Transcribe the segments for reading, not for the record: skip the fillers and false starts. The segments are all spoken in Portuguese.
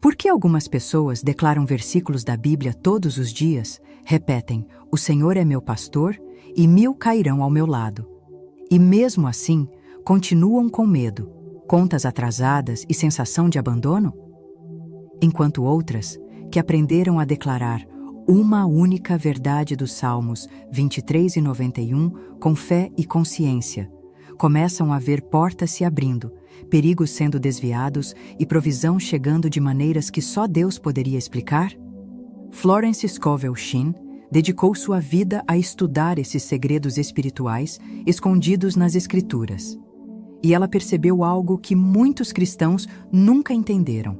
Por que algumas pessoas declaram versículos da Bíblia todos os dias, repetem, o Senhor é meu pastor, e 1000 cairão ao meu lado? E mesmo assim, continuam com medo, contas atrasadas e sensação de abandono? Enquanto outras, que aprenderam a declarar uma única verdade dos Salmos 23 e 91 com fé e consciência, começam a ver portas se abrindo, perigos sendo desviados e provisão chegando de maneiras que só Deus poderia explicar? Florence Scovel Shinn dedicou sua vida a estudar esses segredos espirituais escondidos nas Escrituras. E ela percebeu algo que muitos cristãos nunca entenderam.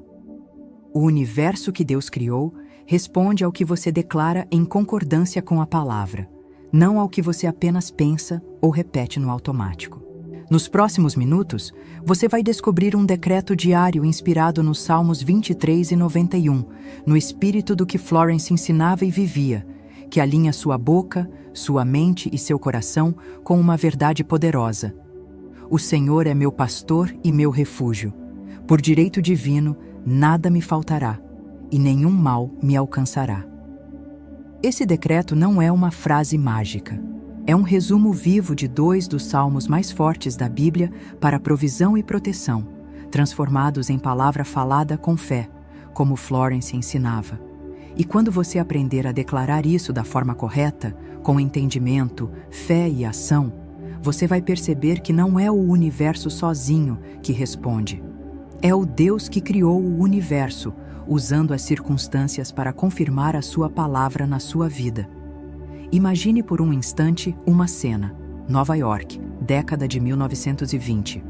O universo que Deus criou responde ao que você declara em concordância com a palavra, não ao que você apenas pensa ou repete no automático. Nos próximos minutos, você vai descobrir um decreto diário inspirado nos Salmos 23 e 91, no espírito do que Florence ensinava e vivia, que alinha sua boca, sua mente e seu coração com uma verdade poderosa. O Senhor é meu pastor e meu refúgio. Por direito divino, nada me faltará, e nenhum mal me alcançará. Esse decreto não é uma frase mágica. É um resumo vivo de 2 dos salmos mais fortes da Bíblia para provisão e proteção, transformados em palavra falada com fé, como Florence ensinava. E quando você aprender a declarar isso da forma correta, com entendimento, fé e ação, você vai perceber que não é o universo sozinho que responde. É o Deus que criou o universo, usando as circunstâncias para confirmar a sua palavra na sua vida. Imagine por um instante uma cena. Nova York, década de 1920.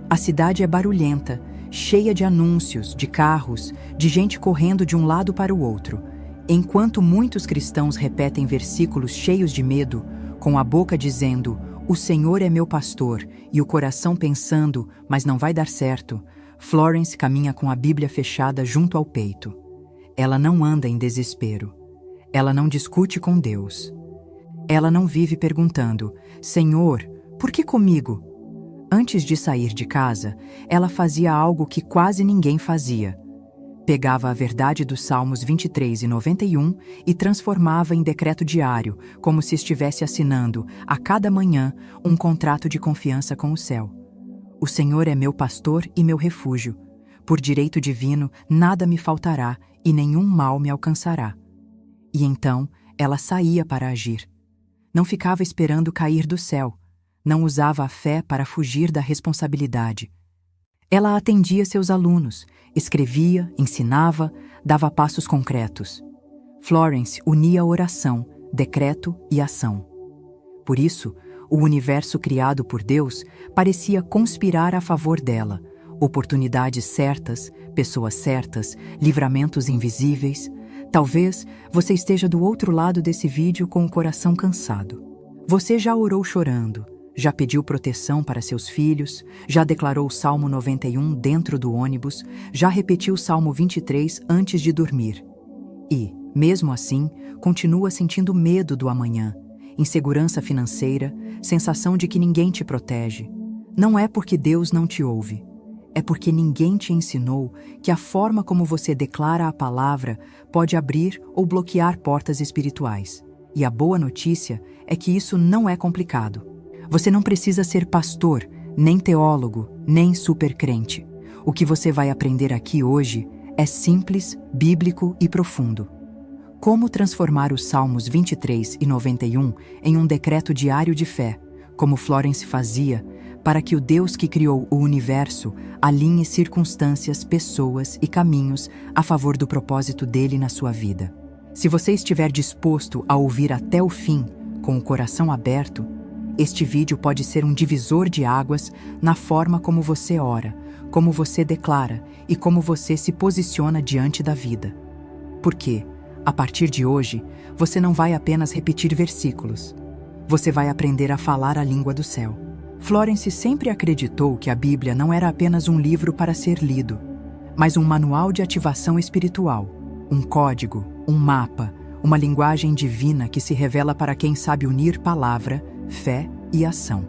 A cidade é barulhenta, cheia de anúncios, de carros, de gente correndo de um lado para o outro. Enquanto muitos cristãos repetem versículos cheios de medo, com a boca dizendo, o Senhor é meu pastor, e o coração pensando, mas não vai dar certo, Florence caminha com a Bíblia fechada junto ao peito. Ela não anda em desespero. Ela não discute com Deus. Ela não vive perguntando, Senhor, por que comigo? Antes de sair de casa, ela fazia algo que quase ninguém fazia. Pegava a verdade dos Salmos 23 e 91 e transformava em decreto diário, como se estivesse assinando, a cada manhã, um contrato de confiança com o céu. O Senhor é meu pastor e meu refúgio. Por direito divino, nada me faltará e nenhum mal me alcançará. E então, ela saía para agir. Não ficava esperando cair do céu. Não usava a fé para fugir da responsabilidade. Ela atendia seus alunos, escrevia, ensinava, dava passos concretos. Florence unia oração, decreto e ação. Por isso, o universo criado por Deus parecia conspirar a favor dela. Oportunidades certas, pessoas certas, livramentos invisíveis. Talvez você esteja do outro lado desse vídeo com o coração cansado. Você já orou chorando, já pediu proteção para seus filhos, já declarou o Salmo 91 dentro do ônibus, já repetiu o Salmo 23 antes de dormir. E, mesmo assim, continua sentindo medo do amanhã, insegurança financeira, sensação de que ninguém te protege. Não é porque Deus não te ouve. É porque ninguém te ensinou que a forma como você declara a palavra pode abrir ou bloquear portas espirituais. E a boa notícia é que isso não é complicado. Você não precisa ser pastor, nem teólogo, nem supercrente. O que você vai aprender aqui hoje é simples, bíblico e profundo. Como transformar os Salmos 23 e 91 em um decreto diário de fé, como Florence fazia, para que o Deus que criou o universo alinhe circunstâncias, pessoas e caminhos a favor do propósito dele na sua vida. Se você estiver disposto a ouvir até o fim, com o coração aberto, este vídeo pode ser um divisor de águas na forma como você ora, como você declara e como você se posiciona diante da vida. Porque, a partir de hoje, você não vai apenas repetir versículos. Você vai aprender a falar a língua do céu. Florence sempre acreditou que a Bíblia não era apenas um livro para ser lido, mas um manual de ativação espiritual, um código, um mapa, uma linguagem divina que se revela para quem sabe unir palavra, fé e ação.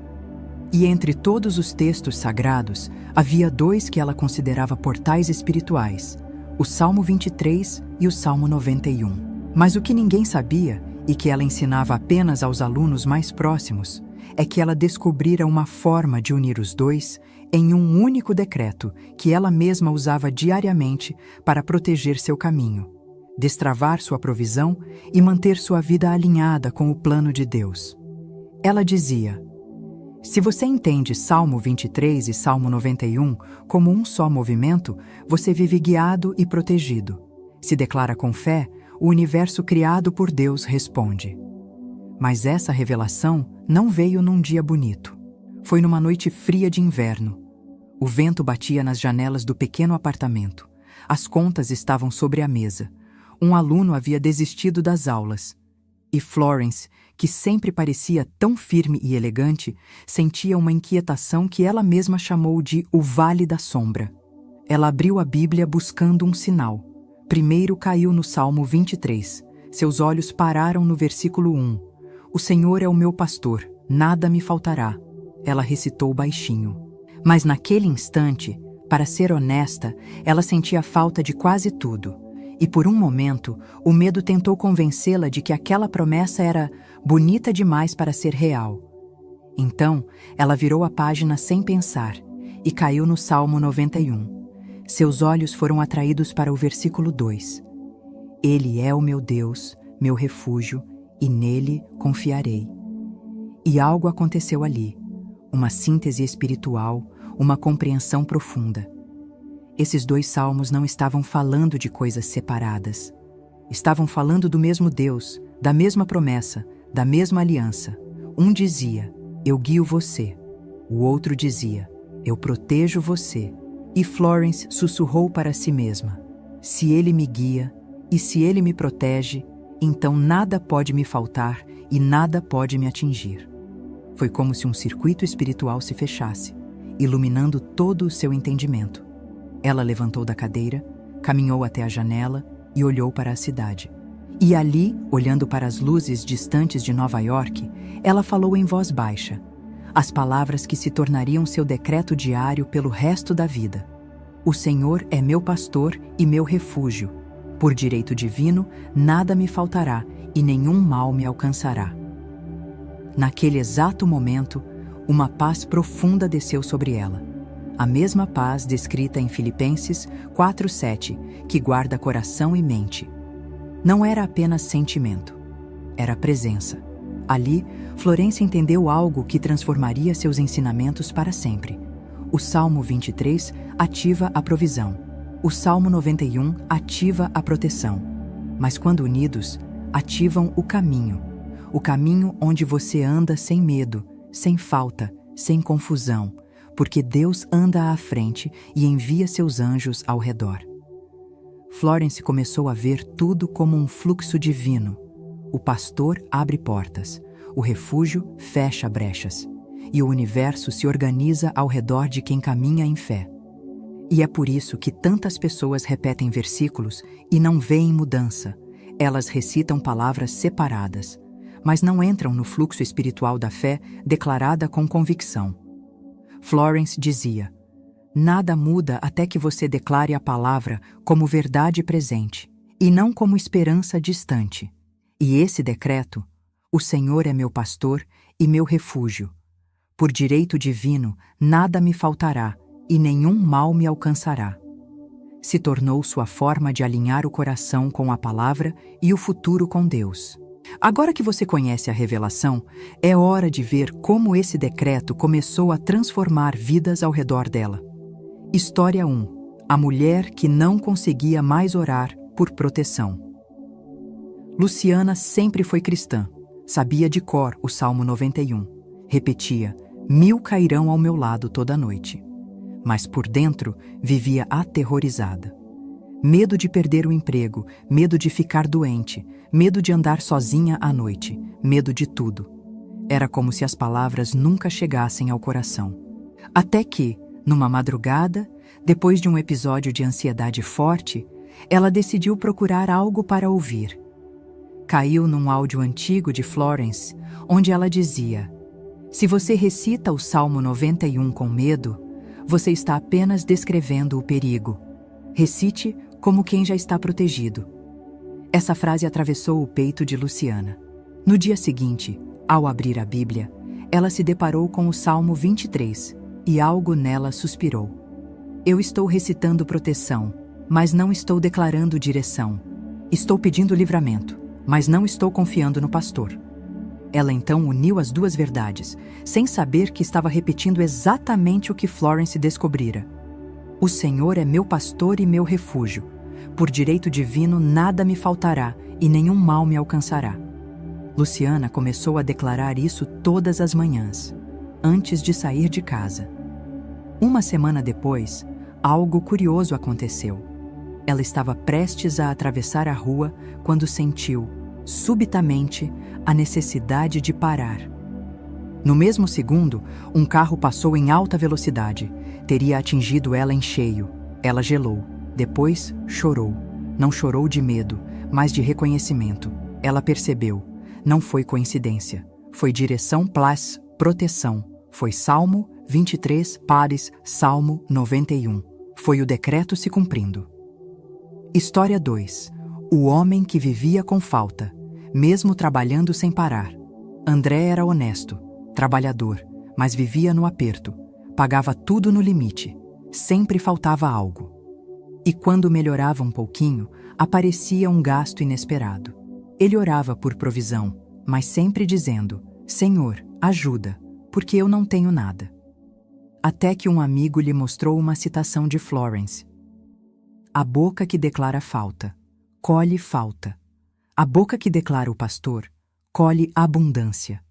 E entre todos os textos sagrados, havia 2 que ela considerava portais espirituais, o Salmo 23 e o Salmo 91. Mas o que ninguém sabia, e que ela ensinava apenas aos alunos mais próximos, é que ela descobrira uma forma de unir os dois em um único decreto que ela mesma usava diariamente para proteger seu caminho, destravar sua provisão e manter sua vida alinhada com o plano de Deus. Ela dizia: se você entende Salmo 23 e Salmo 91 como um só movimento, você vive guiado e protegido. Se declara com fé, o universo criado por Deus responde. Mas essa revelação não veio num dia bonito. Foi numa noite fria de inverno. O vento batia nas janelas do pequeno apartamento. As contas estavam sobre a mesa. Um aluno havia desistido das aulas. E Florence, que sempre parecia tão firme e elegante, sentia uma inquietação que ela mesma chamou de o Vale da Sombra. Ela abriu a Bíblia buscando um sinal. Primeiro caiu no Salmo 23. Seus olhos pararam no versículo 1. O Senhor é o meu pastor, nada me faltará. Ela recitou baixinho. Mas naquele instante, para ser honesta, ela sentia falta de quase tudo. E por um momento, o medo tentou convencê-la de que aquela promessa era bonita demais para ser real. Então, ela virou a página sem pensar e caiu no Salmo 91. Seus olhos foram atraídos para o versículo 2. Ele é o meu Deus, meu refúgio, e nele confiarei. E algo aconteceu ali, uma síntese espiritual, uma compreensão profunda. Esses dois salmos não estavam falando de coisas separadas. Estavam falando do mesmo Deus, da mesma promessa, da mesma aliança. Um dizia, eu guio você. O outro dizia, eu protejo você. E Florence sussurrou para si mesma, se ele me guia e se ele me protege, então nada pode me faltar e nada pode me atingir. Foi como se um circuito espiritual se fechasse, iluminando todo o seu entendimento. Ela levantou da cadeira, caminhou até a janela e olhou para a cidade. E ali, olhando para as luzes distantes de Nova York, ela falou em voz baixa, as palavras que se tornariam seu decreto diário pelo resto da vida. O Senhor é meu pastor e meu refúgio. Por direito divino, nada me faltará e nenhum mal me alcançará. Naquele exato momento, uma paz profunda desceu sobre ela. A mesma paz descrita em Filipenses 4:7, que guarda coração e mente. Não era apenas sentimento, era presença. Ali, Florence entendeu algo que transformaria seus ensinamentos para sempre. O Salmo 23 ativa a provisão. O Salmo 91 ativa a proteção. Mas quando unidos, ativam o caminho onde você anda sem medo, sem falta, sem confusão, porque Deus anda à frente e envia seus anjos ao redor. Florence começou a ver tudo como um fluxo divino. O pastor abre portas, o refúgio fecha brechas, e o universo se organiza ao redor de quem caminha em fé. E é por isso que tantas pessoas repetem versículos e não veem mudança. Elas recitam palavras separadas, mas não entram no fluxo espiritual da fé declarada com convicção. Florence dizia, nada muda até que você declare a palavra como verdade presente, e não como esperança distante. E esse decreto, o Senhor é meu pastor e meu refúgio. Por direito divino, nada me faltará e nenhum mal me alcançará. Se tornou sua forma de alinhar o coração com a palavra e o futuro com Deus. Agora que você conhece a revelação, é hora de ver como esse decreto começou a transformar vidas ao redor dela. História 1. A mulher que não conseguia mais orar por proteção. Luciana sempre foi cristã. Sabia de cor o Salmo 91. Repetia, 1000 cairão ao meu lado toda noite. Mas por dentro vivia aterrorizada. Medo de perder o emprego, medo de ficar doente, medo de andar sozinha à noite, medo de tudo. Era como se as palavras nunca chegassem ao coração. Até que, numa madrugada, depois de um episódio de ansiedade forte, ela decidiu procurar algo para ouvir. Caiu num áudio antigo de Florence, onde ela dizia, se você recita o Salmo 91 com medo, você está apenas descrevendo o perigo. Recite como quem já está protegido. Essa frase atravessou o peito de Luciana. No dia seguinte, ao abrir a Bíblia, ela se deparou com o Salmo 23 e algo nela suspirou. Eu estou recitando proteção, mas não estou declarando direção. Estou pedindo livramento, mas não estou confiando no pastor. Ela então uniu as duas verdades, sem saber que estava repetindo exatamente o que Florence descobrira. O Senhor é meu pastor e meu refúgio. Por direito divino nada me faltará e nenhum mal me alcançará. Luciana começou a declarar isso todas as manhãs, antes de sair de casa. Uma semana depois, algo curioso aconteceu. Ela estava prestes a atravessar a rua quando sentiu, subitamente, a necessidade de parar. No mesmo segundo, um carro passou em alta velocidade. Teria atingido ela em cheio. Ela gelou. Depois, chorou. Não chorou de medo, mas de reconhecimento. Ela percebeu. Não foi coincidência. Foi direção plus proteção. Foi Salmo 23 pares Salmo 91. Foi o decreto se cumprindo. História 2. O homem que vivia com falta, mesmo trabalhando sem parar. André era honesto, trabalhador, mas vivia no aperto. Pagava tudo no limite. Sempre faltava algo. E quando melhorava um pouquinho, aparecia um gasto inesperado. Ele orava por provisão, mas sempre dizendo: Senhor, ajuda, porque eu não tenho nada. Até que um amigo lhe mostrou uma citação de Florence. A boca que declara falta, colhe falta. A boca que declara o pastor, colhe abundância.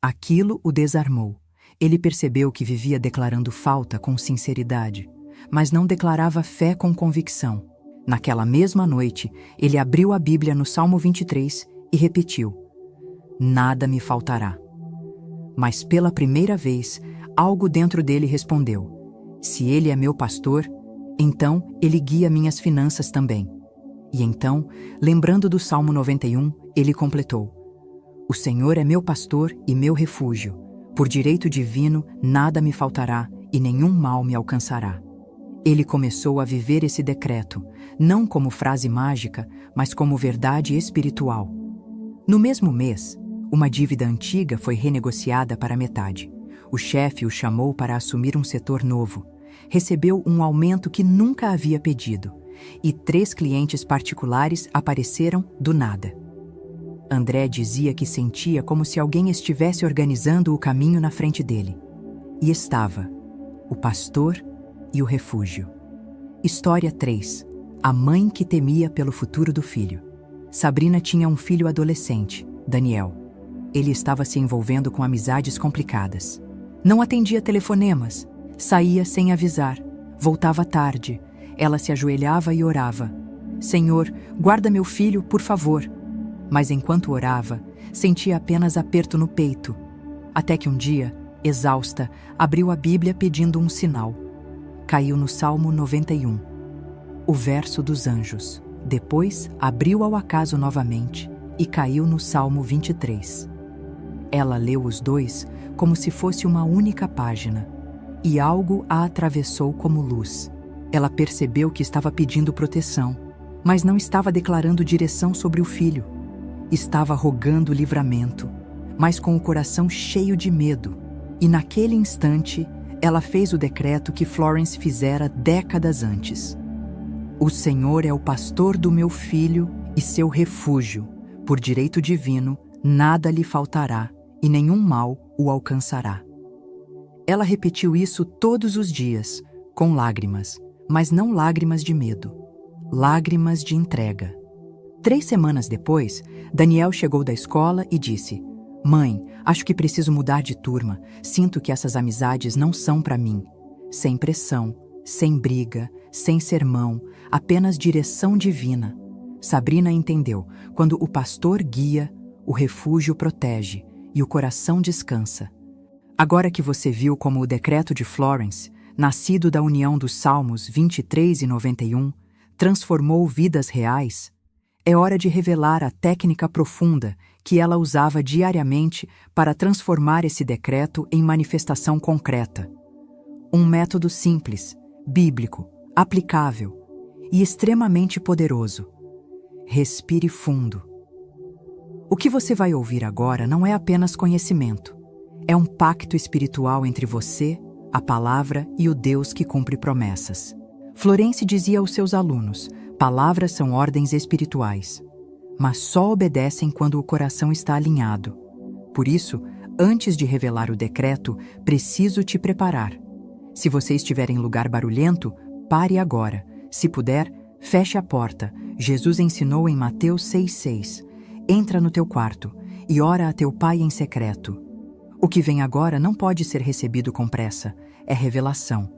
Aquilo o desarmou. Ele percebeu que vivia declarando falta com sinceridade, mas não declarava fé com convicção. Naquela mesma noite, ele abriu a Bíblia no Salmo 23 e repetiu: Nada me faltará. Mas pela primeira vez, algo dentro dele respondeu: Se ele é meu pastor, então ele guia minhas finanças também. E então, lembrando do Salmo 91, ele completou: O Senhor é meu pastor e meu refúgio. Por direito divino, nada me faltará e nenhum mal me alcançará. Ele começou a viver esse decreto, não como frase mágica, mas como verdade espiritual. No mesmo mês, uma dívida antiga foi renegociada para metade. O chefe o chamou para assumir um setor novo. Recebeu um aumento que nunca havia pedido. E 3 clientes particulares apareceram do nada. André dizia que sentia como se alguém estivesse organizando o caminho na frente dele. E estava: o pastor e o refúgio. História 3. A mãe que temia pelo futuro do filho. Sabrina tinha um filho adolescente, Daniel. Ele estava se envolvendo com amizades complicadas. Não atendia telefonemas, saía sem avisar, voltava tarde. Ela se ajoelhava e orava: Senhor, guarda meu filho, por favor. Mas enquanto orava, sentia apenas aperto no peito. Até que um dia, exausta, abriu a Bíblia pedindo um sinal. Caiu no Salmo 91, o verso dos anjos. Depois, abriu ao acaso novamente e caiu no Salmo 23. Ela leu os dois como se fosse uma única página, e algo a atravessou como luz. Ela percebeu que estava pedindo proteção, mas não estava declarando direção sobre o filho. Estava rogando livramento, mas com o coração cheio de medo. E naquele instante, ela fez o decreto que Florence fizera décadas antes. O Senhor é o pastor do meu filho e seu refúgio. Por direito divino, nada lhe faltará e nenhum mal o alcançará. Ela repetiu isso todos os dias, com lágrimas, mas não lágrimas de medo, lágrimas de entrega. 3 semanas depois, Daniel chegou da escola e disse: Mãe, acho que preciso mudar de turma. Sinto que essas amizades não são para mim. Sem pressão, sem briga, sem sermão, apenas direção divina. Sabrina entendeu: quando o pastor guia, o refúgio protege e o coração descansa. Agora que você viu como o decreto de Florence, nascido da união dos Salmos 23 e 91, transformou vidas reais, é hora de revelar a técnica profunda que ela usava diariamente para transformar esse decreto em manifestação concreta. Um método simples, bíblico, aplicável. e extremamente poderoso. Respire fundo. O que você vai ouvir agora não é apenas conhecimento. É um pacto espiritual entre você, a palavra e o Deus que cumpre promessas. Florence dizia aos seus alunos: palavras são ordens espirituais, mas só obedecem quando o coração está alinhado. Por isso, antes de revelar o decreto, preciso te preparar. Se você estiver em lugar barulhento, pare agora. Se puder, feche a porta. Jesus ensinou em Mateus 6,6. Entra no teu quarto e ora a teu pai em secreto. O que vem agora não pode ser recebido com pressa. É revelação.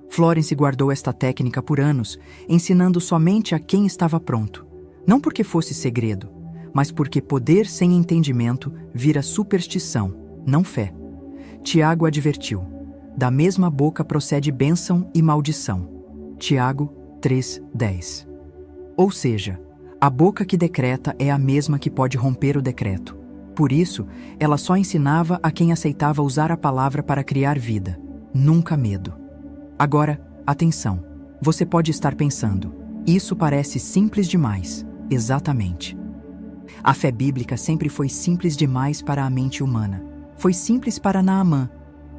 Florence guardou esta técnica por anos, ensinando somente a quem estava pronto. Não porque fosse segredo, mas porque poder sem entendimento vira superstição, não fé. Tiago advertiu: da mesma boca procede bênção e maldição. Tiago 3,10. Ou seja, a boca que decreta é a mesma que pode romper o decreto. Por isso, ela só ensinava a quem aceitava usar a palavra para criar vida, nunca medo. Agora, atenção. Você pode estar pensando: isso parece simples demais. Exatamente. A fé bíblica sempre foi simples demais para a mente humana. Foi simples para Naamã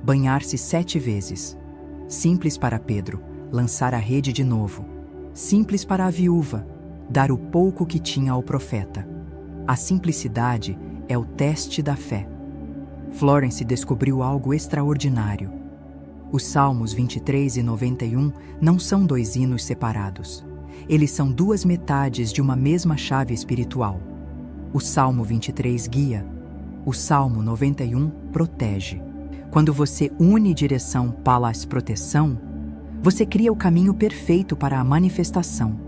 banhar-se 7 vezes. Simples para Pedro lançar a rede de novo. Simples para a viúva dar o pouco que tinha ao profeta. A simplicidade é o teste da fé. Florence descobriu algo extraordinário. Os Salmos 23 e 91 não são 2 hinos separados. Eles são 2 metades de uma mesma chave espiritual. O Salmo 23 guia, o Salmo 91 protege. Quando você une direção palas proteção, você cria o caminho perfeito para a manifestação.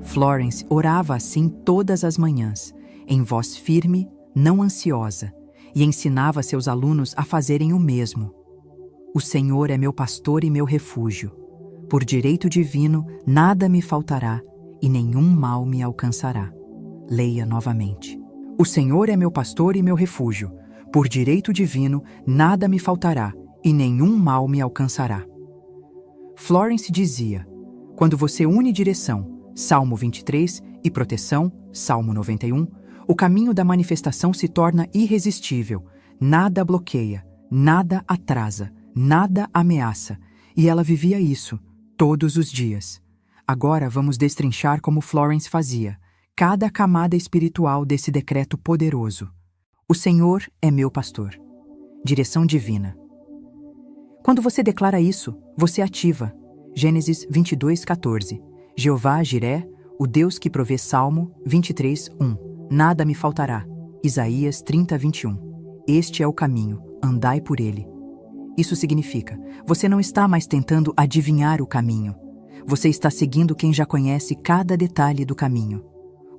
Florence orava assim todas as manhãs, em voz firme, não ansiosa, e ensinava seus alunos a fazerem o mesmo. O Senhor é meu pastor e meu refúgio. Por direito divino, nada me faltará e nenhum mal me alcançará. Leia novamente. O Senhor é meu pastor e meu refúgio. Por direito divino, nada me faltará e nenhum mal me alcançará. Florence dizia: quando você une direção, Salmo 23, e proteção, Salmo 91, o caminho da manifestação se torna irresistível. Nada bloqueia, nada atrasa, nada ameaça. E ela vivia isso todos os dias. Agora vamos destrinchar como Florence fazia cada camada espiritual desse decreto poderoso. O Senhor é meu pastor. Direção divina. Quando você declara isso, você ativa. Gênesis 22:14. Jeová Jiré, o Deus que provê. Salmo 23:1. Nada me faltará. Isaías 30:21. Este é o caminho, andai por ele. Isso significa, você não está mais tentando adivinhar o caminho. Você está seguindo quem já conhece cada detalhe do caminho.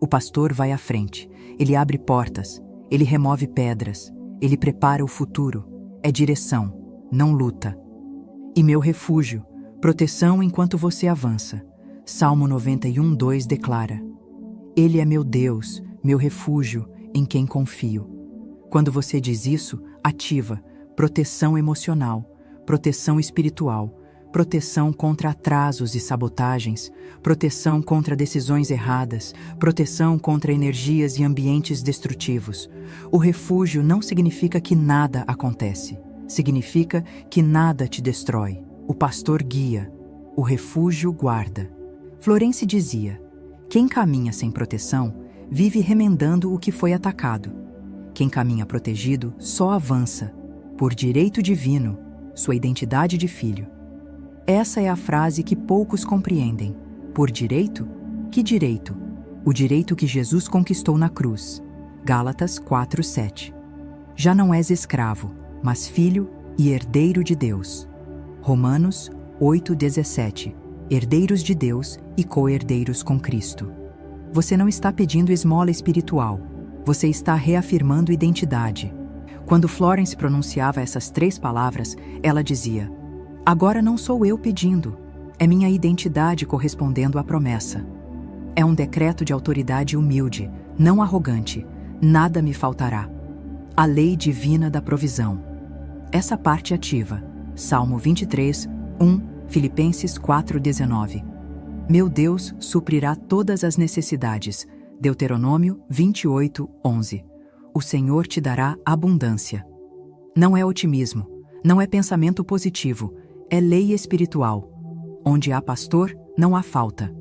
O pastor vai à frente, ele abre portas, ele remove pedras, ele prepara o futuro. É direção, não luta. E meu refúgio, proteção enquanto você avança. Salmo 91:2 declara: Ele é meu Deus, meu refúgio, em quem confio. Quando você diz isso, ativa proteção emocional, proteção espiritual, proteção contra atrasos e sabotagens, proteção contra decisões erradas, proteção contra energias e ambientes destrutivos. O refúgio não significa que nada acontece, significa que nada te destrói. O pastor guia, o refúgio guarda. Florence dizia: quem caminha sem proteção vive remendando o que foi atacado. Quem caminha protegido só avança, por direito divino, sua identidade de filho. Essa é a frase que poucos compreendem. Por direito? Que direito? O direito que Jesus conquistou na cruz. Gálatas 4:7. Já não és escravo, mas filho e herdeiro de Deus. Romanos 8:17. Herdeiros de Deus e co-herdeiros com Cristo. Você não está pedindo esmola espiritual. Você está reafirmando identidade. Quando Florence pronunciava essas 3 palavras, ela dizia: agora não sou eu pedindo, é minha identidade correspondendo à promessa. É um decreto de autoridade humilde, não arrogante. Nada me faltará. A lei divina da provisão. Essa parte ativa. Salmo 23:1, Filipenses 4:19. Meu Deus suprirá todas as necessidades. Deuteronômio 28:11. O Senhor te dará abundância. Não é otimismo, não é pensamento positivo, é lei espiritual. Onde há pastor, não há falta.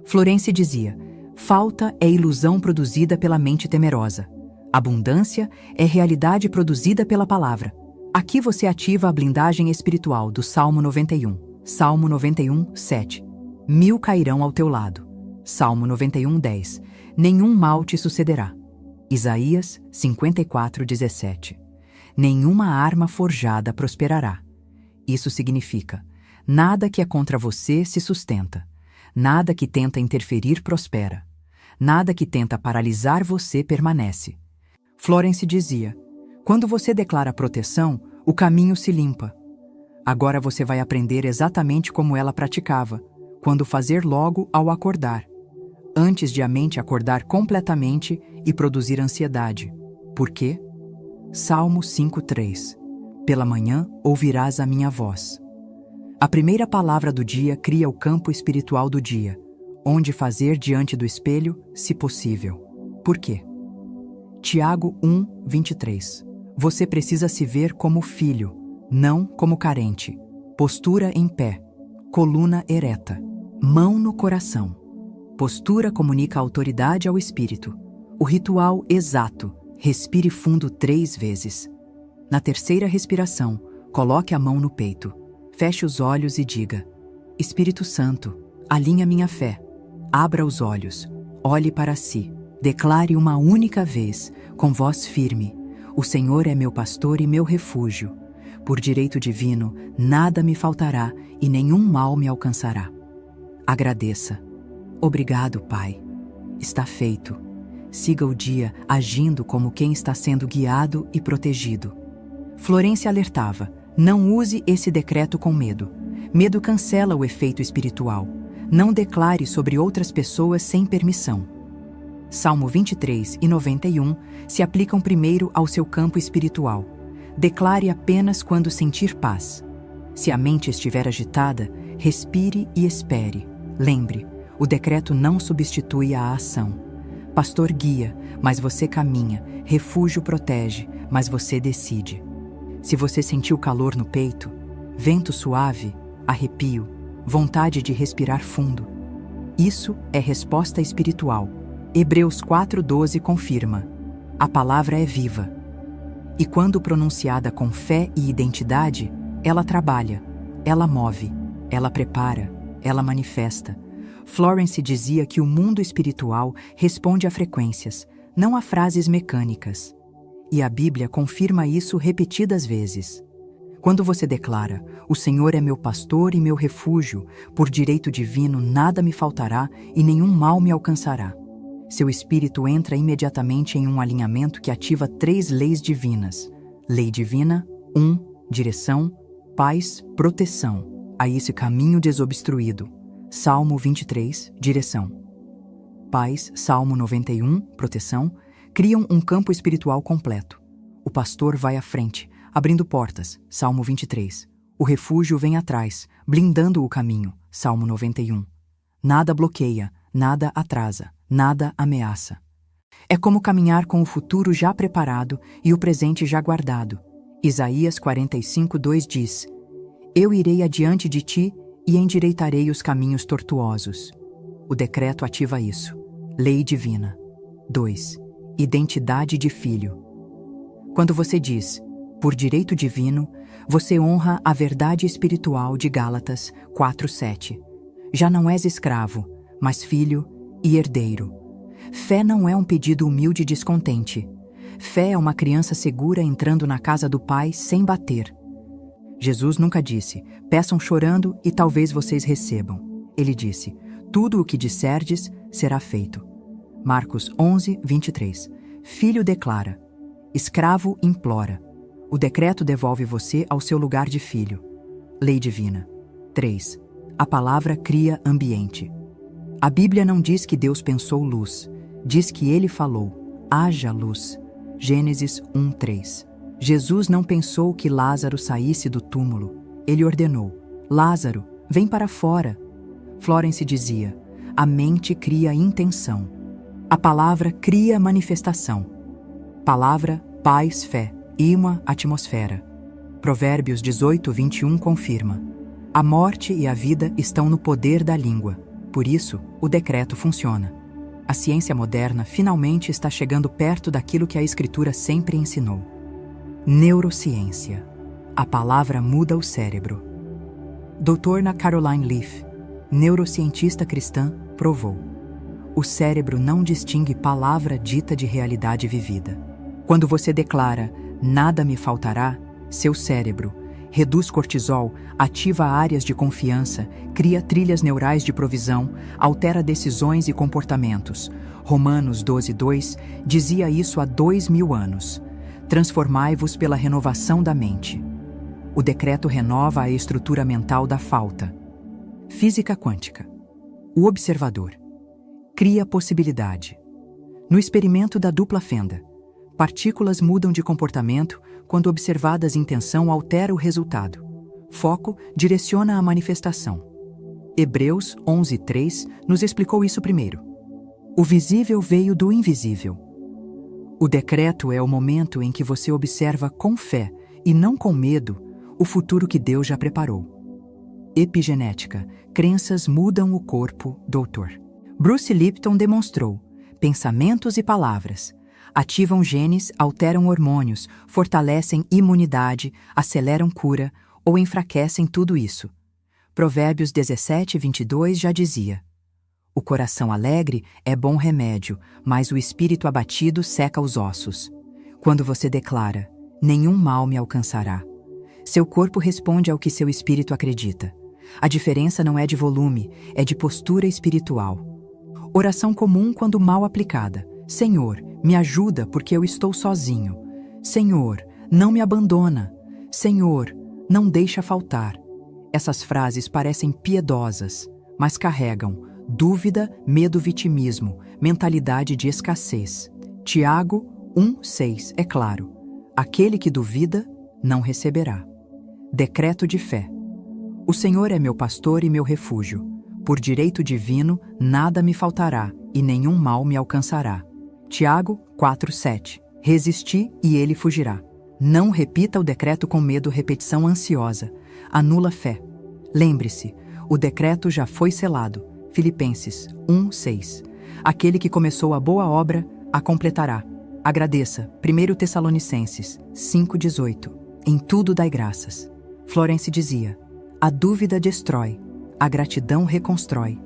Florence dizia: falta é ilusão produzida pela mente temerosa. Abundância é realidade produzida pela palavra. Aqui você ativa a blindagem espiritual do Salmo 91. Salmo 91:7. 1000 cairão ao teu lado. Salmo 91:10. Nenhum mal te sucederá. Isaías 54:17. Nenhuma arma forjada prosperará. Isso significa: nada que é contra você se sustenta. Nada que tenta interferir prospera. Nada que tenta paralisar você permanece. Florence dizia: quando você declara proteção, o caminho se limpa. Agora você vai aprender exatamente como ela praticava, quando fazer logo ao acordar, antes de a mente acordar completamente e produzir ansiedade. Por quê? Salmo 5:3. Pela manhã ouvirás a minha voz. A primeira palavra do dia cria o campo espiritual do dia, onde fazer diante do espelho, se possível. Por quê? Tiago 1:23. Você precisa se ver como filho, não como carente. Postura em pé, coluna ereta, mão no coração. Postura comunica autoridade ao espírito. O ritual exato: respire fundo 3 vezes. Na terceira respiração, coloque a mão no peito. Feche os olhos e diga: Espírito Santo, alinha minha fé. Abra os olhos, olhe para si. Declare uma única vez, com voz firme: o Senhor é meu pastor e meu refúgio. Por direito divino, nada me faltará e nenhum mal me alcançará. Agradeça. Obrigado, Pai. Está feito. Siga o dia agindo como quem está sendo guiado e protegido. Florence alertava: não use esse decreto com medo. Medo cancela o efeito espiritual. Não declare sobre outras pessoas sem permissão. Salmo 23 e 91 se aplicam primeiro ao seu campo espiritual. Declare apenas quando sentir paz. Se a mente estiver agitada, respire e espere. Lembre, o decreto não substitui a ação. Pastor guia, mas você caminha. Refúgio protege, mas você decide. Se você sentiu calor no peito, vento suave, arrepio, vontade de respirar fundo, isso é resposta espiritual. Hebreus 4:12 confirma: a palavra é viva. E quando pronunciada com fé e identidade, ela trabalha, ela move, ela prepara, ela manifesta. Florence dizia que o mundo espiritual responde a frequências, não a frases mecânicas. E a Bíblia confirma isso repetidas vezes. Quando você declara: o Senhor é meu pastor e meu refúgio, por direito divino nada me faltará e nenhum mal me alcançará. Seu espírito entra imediatamente em um alinhamento que ativa 3 leis divinas. Lei divina: 1. Direção, paz, proteção. A esse caminho desobstruído. Salmo 23, direção. Paz, Salmo 91, proteção, criam um campo espiritual completo. O pastor vai à frente, abrindo portas. Salmo 23. O refúgio vem atrás, blindando o caminho. Salmo 91. Nada bloqueia, nada atrasa, nada ameaça. É como caminhar com o futuro já preparado e o presente já guardado. Isaías 45:2 diz: eu irei adiante de ti e endireitarei os caminhos tortuosos. O decreto ativa isso. Lei divina. 2. Identidade de filho. Quando você diz: por direito divino, você honra a verdade espiritual de Gálatas 4:7. Já não és escravo, mas filho e herdeiro. Fé não é um pedido humilde e descontente. Fé é uma criança segura entrando na casa do Pai sem bater. Jesus nunca disse: peçam chorando e talvez vocês recebam. Ele disse: tudo o que disserdes será feito. Marcos 11:23. Filho declara, escravo implora. O decreto devolve você ao seu lugar de filho. Lei divina. 3. A palavra cria ambiente. A Bíblia não diz que Deus pensou luz, diz que Ele falou: haja luz. Gênesis 1:3. Jesus não pensou que Lázaro saísse do túmulo. Ele ordenou: Lázaro, vem para fora. Florence dizia: a mente cria intenção. A palavra cria manifestação. Palavra, paz, fé, imã, atmosfera. Provérbios 18:21 confirma: a morte e a vida estão no poder da língua. Por isso, o decreto funciona. A ciência moderna finalmente está chegando perto daquilo que a Escritura sempre ensinou. Neurociência. A palavra muda o cérebro. Doutora Caroline Leaf, neurocientista cristã, provou: o cérebro não distingue palavra dita de realidade vivida. Quando você declara, nada me faltará, seu cérebro reduz cortisol, ativa áreas de confiança, cria trilhas neurais de provisão, altera decisões e comportamentos. Romanos 12:2 dizia isso há 2000 anos. Transformai-vos pela renovação da mente. O decreto renova a estrutura mental da falta. Física quântica. O observador cria possibilidade. No experimento da dupla fenda, partículas mudam de comportamento quando observadas em tensão altera o resultado. Foco direciona a manifestação. Hebreus 11:3 nos explicou isso primeiro. O visível veio do invisível. O decreto é o momento em que você observa com fé e não com medo o futuro que Deus já preparou. Epigenética. Crenças mudam o corpo, Dr. Bruce Lipton demonstrou: pensamentos e palavras ativam genes, alteram hormônios, fortalecem imunidade, aceleram cura ou enfraquecem tudo isso. Provérbios 17:22 já dizia: o coração alegre é bom remédio, mas o espírito abatido seca os ossos. Quando você declara, nenhum mal me alcançará, seu corpo responde ao que seu espírito acredita. A diferença não é de volume, é de postura espiritual. Oração comum quando mal aplicada: Senhor, me ajuda porque eu estou sozinho. Senhor, não me abandona. Senhor, não deixa faltar. Essas frases parecem piedosas, mas carregam dúvida, medo, vitimismo, mentalidade de escassez. Tiago 1:6 é claro: aquele que duvida não receberá. Decreto de fé. O Senhor é meu pastor e meu refúgio. Por direito divino, nada me faltará e nenhum mal me alcançará. Tiago 4:7. Resisti e ele fugirá. Não repita o decreto com medo, repetição ansiosa. Anula fé. Lembre-se, o decreto já foi selado. Filipenses 1:6. Aquele que começou a boa obra, a completará. Agradeça. 1 Tessalonicenses 5:18. Em tudo dai graças. Florence dizia: a dúvida destrói, a gratidão reconstrói.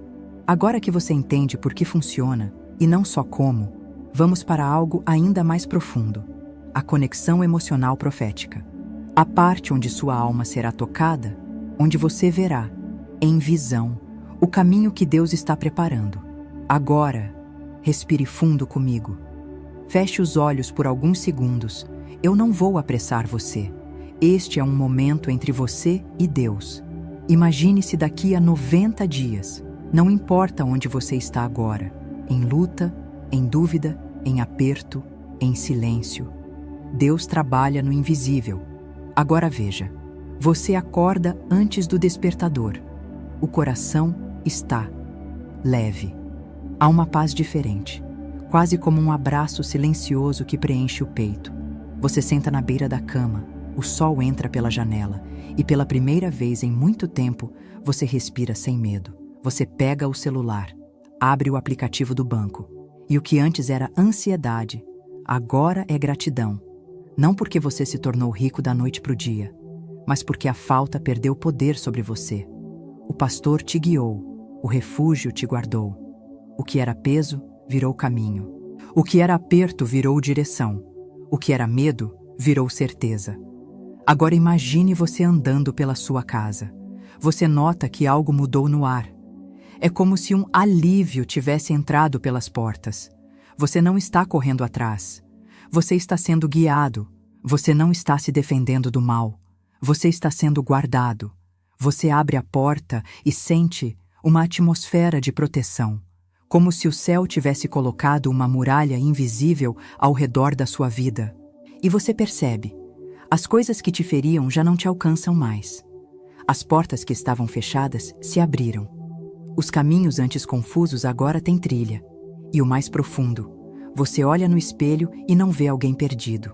Agora que você entende por que funciona, e não só como, vamos para algo ainda mais profundo: a conexão emocional profética. A parte onde sua alma será tocada, onde você verá, em visão, o caminho que Deus está preparando. Agora, respire fundo comigo. Feche os olhos por alguns segundos. Eu não vou apressar você. Este é um momento entre você e Deus. Imagine-se daqui a 90 dias. Não importa onde você está agora, em luta, em dúvida, em aperto, em silêncio. Deus trabalha no invisível. Agora veja, você acorda antes do despertador. O coração está leve. Há uma paz diferente, quase como um abraço silencioso que preenche o peito. Você senta na beira da cama, o sol entra pela janela e pela primeira vez em muito tempo você respira sem medo. Você pega o celular, abre o aplicativo do banco e o que antes era ansiedade, agora é gratidão. Não porque você se tornou rico da noite para o dia, mas porque a falta perdeu poder sobre você. O pastor te guiou, o refúgio te guardou. O que era peso virou caminho. O que era aperto virou direção. O que era medo virou certeza. Agora imagine você andando pela sua casa. Você nota que algo mudou no ar. É como se um alívio tivesse entrado pelas portas. Você não está correndo atrás. Você está sendo guiado. Você não está se defendendo do mal. Você está sendo guardado. Você abre a porta e sente uma atmosfera de proteção, como se o céu tivesse colocado uma muralha invisível ao redor da sua vida. E você percebe, as coisas que te feriam já não te alcançam mais. As portas que estavam fechadas se abriram. Os caminhos antes confusos agora têm trilha. E o mais profundo, você olha no espelho e não vê alguém perdido.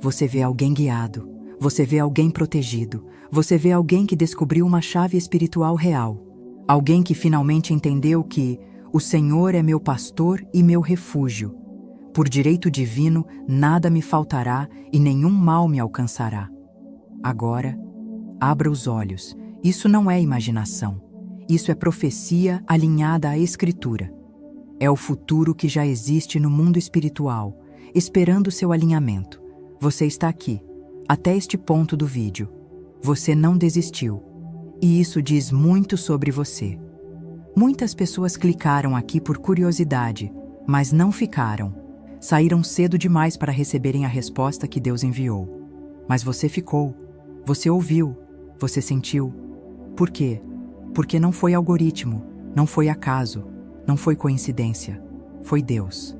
Você vê alguém guiado. Você vê alguém protegido. Você vê alguém que descobriu uma chave espiritual real. Alguém que finalmente entendeu que o Senhor é meu pastor e meu refúgio. Por direito divino, nada me faltará e nenhum mal me alcançará. Agora, abra os olhos. Isso não é imaginação. Isso é profecia alinhada à Escritura. É o futuro que já existe no mundo espiritual, esperando seu alinhamento. Você está aqui, até este ponto do vídeo. Você não desistiu. E isso diz muito sobre você. Muitas pessoas clicaram aqui por curiosidade, mas não ficaram. Saíram cedo demais para receberem a resposta que Deus enviou. Mas você ficou. Você ouviu. Você sentiu. Por quê? Porque não foi algoritmo, não foi acaso, não foi coincidência. Foi Deus.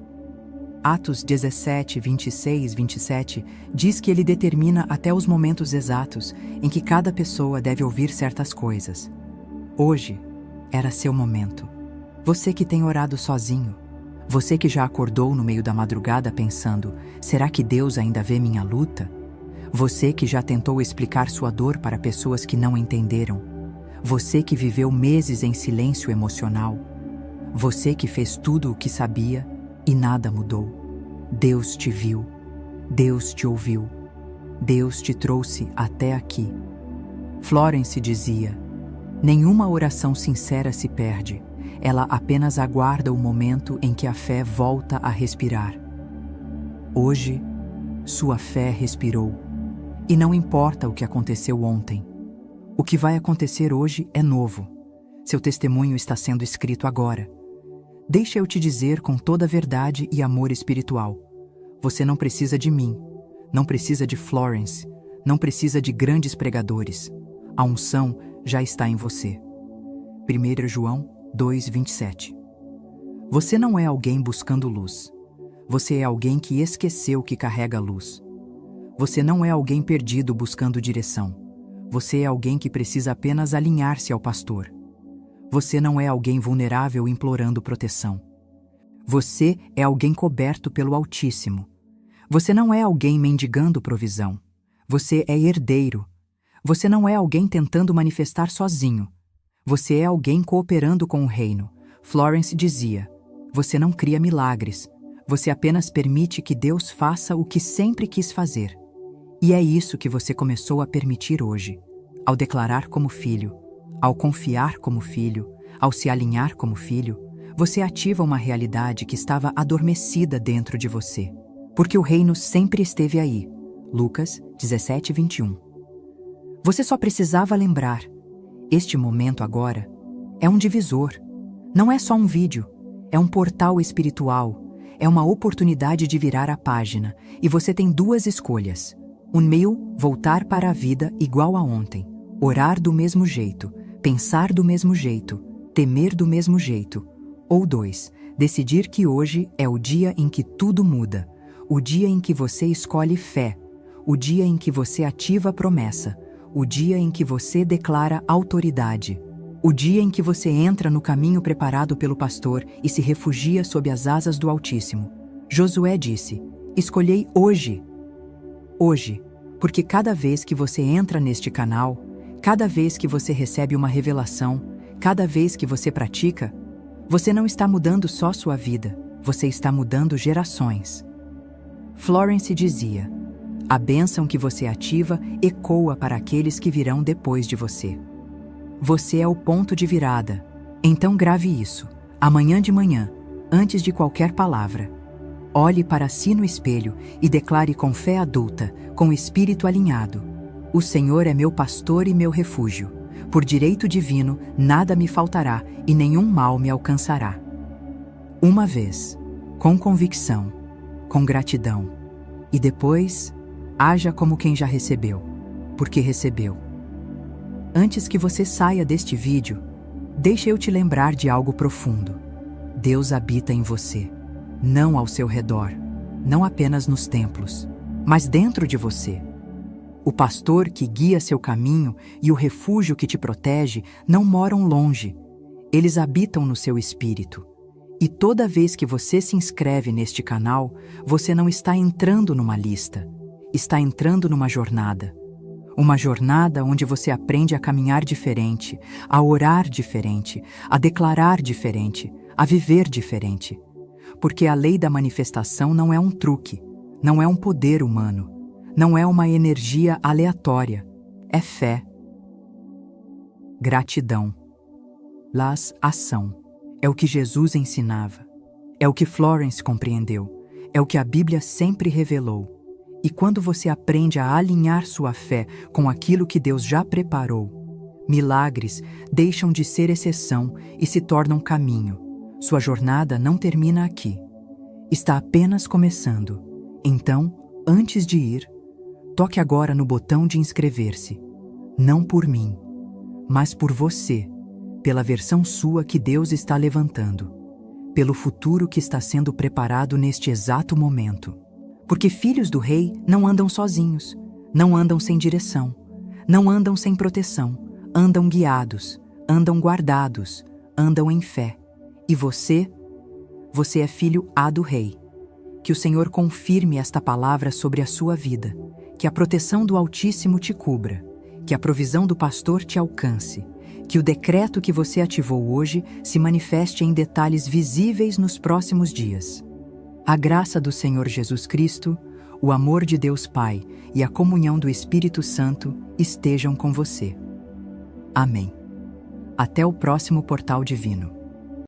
Atos 17, 26, 27 diz que ele determina até os momentos exatos em que cada pessoa deve ouvir certas coisas. Hoje era seu momento. Você que tem orado sozinho, você que já acordou no meio da madrugada pensando, será que Deus ainda vê minha luta? Você que já tentou explicar sua dor para pessoas que não entenderam. Você que viveu meses em silêncio emocional. Você que fez tudo o que sabia e nada mudou. Deus te viu. Deus te ouviu. Deus te trouxe até aqui. Florence dizia: nenhuma oração sincera se perde. Ela apenas aguarda o momento em que a fé volta a respirar. Hoje, sua fé respirou. E não importa o que aconteceu ontem. O que vai acontecer hoje é novo. Seu testemunho está sendo escrito agora. Deixa eu te dizer com toda a verdade e amor espiritual. Você não precisa de mim. Não precisa de Florence. Não precisa de grandes pregadores. A unção já está em você. 1 João 2:27. Você não é alguém buscando luz. Você é alguém que esqueceu que carrega a luz. Você não é alguém perdido buscando direção. Você é alguém que precisa apenas alinhar-se ao pastor. Você não é alguém vulnerável implorando proteção. Você é alguém coberto pelo Altíssimo. Você não é alguém mendigando provisão. Você é herdeiro. Você não é alguém tentando manifestar sozinho. Você é alguém cooperando com o reino. Florence dizia: você não cria milagres. Você apenas permite que Deus faça o que sempre quis fazer. E é isso que você começou a permitir hoje, ao declarar como filho, ao confiar como filho, ao se alinhar como filho. Você ativa uma realidade que estava adormecida dentro de você, porque o reino sempre esteve aí. Lucas 17:21. Você só precisava lembrar. Este momento agora é um divisor. Não é só um vídeo, é um portal espiritual, é uma oportunidade de virar a página, e você tem duas escolhas. 1. Voltar para a vida igual a ontem, orar do mesmo jeito, pensar do mesmo jeito, temer do mesmo jeito. Ou 2. Decidir que hoje é o dia em que tudo muda, o dia em que você escolhe fé, o dia em que você ativa a promessa, o dia em que você declara autoridade, o dia em que você entra no caminho preparado pelo pastor e se refugia sob as asas do Altíssimo. Josué disse: escolhei hoje. Hoje, porque cada vez que você entra neste canal, cada vez que você recebe uma revelação, cada vez que você pratica, você não está mudando só sua vida, você está mudando gerações. Florence dizia: a bênção que você ativa ecoa para aqueles que virão depois de você. Você é o ponto de virada. Então grave isso, amanhã de manhã, antes de qualquer palavra. Olhe para si no espelho e declare com fé adulta, com espírito alinhado: o Senhor é meu pastor e meu refúgio. Por direito divino, nada me faltará e nenhum mal me alcançará. Uma vez, com convicção, com gratidão. E depois, haja como quem já recebeu, porque recebeu. Antes que você saia deste vídeo, deixa eu te lembrar de algo profundo. Deus habita em você, não ao seu redor, não apenas nos templos, mas dentro de você. O pastor que guia seu caminho e o refúgio que te protege não moram longe. Eles habitam no seu espírito. E toda vez que você se inscreve neste canal, você não está entrando numa lista, está entrando numa jornada. Uma jornada onde você aprende a caminhar diferente, a orar diferente, a declarar diferente, a viver diferente. Porque a lei da manifestação não é um truque, não é um poder humano, não é uma energia aleatória, é fé. Gratidão. Ação. É o que Jesus ensinava. É o que Florence compreendeu. É o que a Bíblia sempre revelou. E quando você aprende a alinhar sua fé com aquilo que Deus já preparou, milagres deixam de ser exceção e se tornam caminho. Sua jornada não termina aqui. Está apenas começando. Então, antes de ir, toque agora no botão de inscrever-se. Não por mim, mas por você, pela versão sua que Deus está levantando, pelo futuro que está sendo preparado neste exato momento. Porque filhos do Rei não andam sozinhos, não andam sem direção, não andam sem proteção, andam guiados, andam guardados, andam em fé. E você é filho do Rei. Que o Senhor confirme esta palavra sobre a sua vida, que a proteção do Altíssimo te cubra, que a provisão do pastor te alcance, que o decreto que você ativou hoje se manifeste em detalhes visíveis nos próximos dias. A graça do Senhor Jesus Cristo, o amor de Deus Pai e a comunhão do Espírito Santo estejam com você. Amém. Até o próximo Portal Divino.